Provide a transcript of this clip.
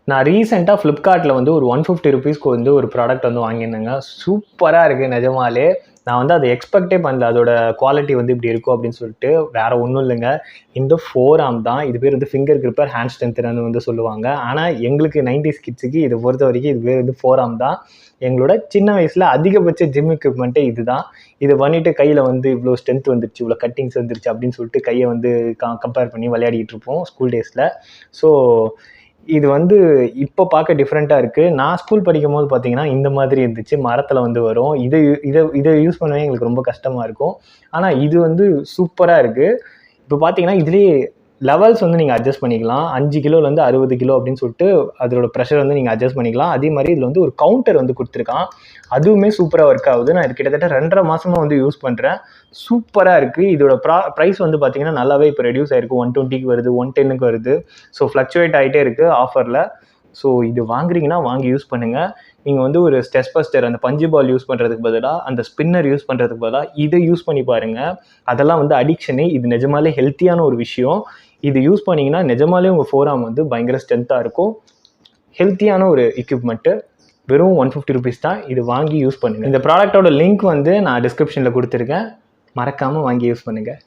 நான் ரீசெண்டாக ஃப்ளிப்கார்ட்டில் வந்து ஒரு 150 ருபீஸ்க்கு வந்து ஒரு ப்ராடக்ட் வந்து வாங்கியிருந்தேங்க. சூப்பராக இருக்குது நிஜமாலே. நான் வந்து அதை எக்ஸ்பெக்டே பண்ணல. அதோட குவாலிட்டி வந்து இப்படி இருக்கும் அப்படின்னு சொல்லிட்டு. வேறு ஒன்றும் இல்லைங்க. இந்த ஃபோர் ஆர்ம் தான். இது பேர் வந்து ஃபிங்கர் கிரிப்பர் ஹேண்ட் ஸ்ட்ரென்த்தனர்னு வந்து சொல்லுவாங்க. ஆனால் எங்களுக்கு 90s கிட்ஸுக்கு இதை பொறுத்த வரைக்கும் இது பேர் வந்து ஃபோர் ஆர்ம் தான். எங்களோட சின்ன வயசில் அதிகபட்ச ஜிம் எக்யூப்மெண்ட்டே இது தான். இதை பண்ணிவிட்டு கையில் வந்து இவ்வளோ ஸ்ட்ரென்த் வந்துருச்சு, இவ்வளோ கட்டிங்ஸ் வந்துருச்சு அப்படின்னு சொல்லிட்டு கையை வந்து கம்பேர் பண்ணி விளையாடிட்டு இருப்போம் ஸ்கூல் டேஸில். ஸோ இது வந்து இப்போ பார்க்க டிஃப்ரெண்ட்டாக இருக்குது. நான் ஸ்கூல் படிக்கும்போது பார்த்தீங்கன்னா இந்த மாதிரி இருந்துச்சு. மரத்தில் வந்து வரும். இதை யூஸ் பண்ணவே எங்களுக்கு ரொம்ப கஷ்டமாக இருக்கும். ஆனால் இது வந்து சூப்பராக இருக்குது. இப்போ பார்த்தீங்கன்னா இதுலேயே லெவல்ஸ் வந்து நீங்கள் அட்ஜஸ்ட் பண்ணிக்கலாம். 5 கிலோலேருந்து 60 கிலோ அப்படின்னு சொல்லிட்டு அதோட ப்ரெஷர் வந்து நீங்கள் அட்ஜஸ்ட் பண்ணிக்கலாம். அதே மாதிரி இதில் வந்து ஒரு கவுண்டர் வந்து கொடுத்துருக்கான். அதுவுமே சூப்பராக ஒர்க் ஆகுது. நான் இது கிட்டத்தட்ட 2.5 மாதமாக வந்து யூஸ் பண்ணுறேன். சூப்பராக இருக்குது. இதோட ப்ரைஸ் வந்து பார்த்தீங்கன்னா நல்லாவே இப்போ ரெடியூஸ் ஆகிருக்கு. 120க்கு வருது, 110க்கு வருது. ஸோ ஃப்ளக்சுவேட் ஆகிட்டே இருக்குது ஆஃபரில். ஸோ இது வாங்குறீங்கன்னா வாங்கி யூஸ் பண்ணுங்கள். நீங்கள் வந்து ஒரு ஸ்ட்ரெஸ் பஸ்டர் அந்த பஞ்சு பால் யூஸ் பண்ணுறதுக்கு பதிலாக அந்த ஸ்பின்னர் யூஸ் பண்ணுறதுக்கு பதிலாக இதை யூஸ் பண்ணி பாருங்கள். அதெல்லாம் வந்து அடிக்ஷனு. இது நிஜமாலே ஹெல்த்தியான ஒரு விஷயம். இது யூஸ் பண்ணிங்கன்னா நிஜமாலே உங்கள் ஃபோர் ஆர்ம் வந்து பயங்கர ஸ்ட்ரென்த்தாக இருக்கும். ஹெல்த்தியான ஒரு எக்யூப்மெண்ட்டு. வெறும் 150 ருபீஸ் தான். இது வாங்கி யூஸ் பண்ணுங்கள். இந்த ப்ராடக்டோட லிங்க் வந்து நான் டிஸ்கிரிப்ஷனில் கொடுத்துருக்கேன். மறக்காமல் வாங்கி யூஸ் பண்ணுங்கள்.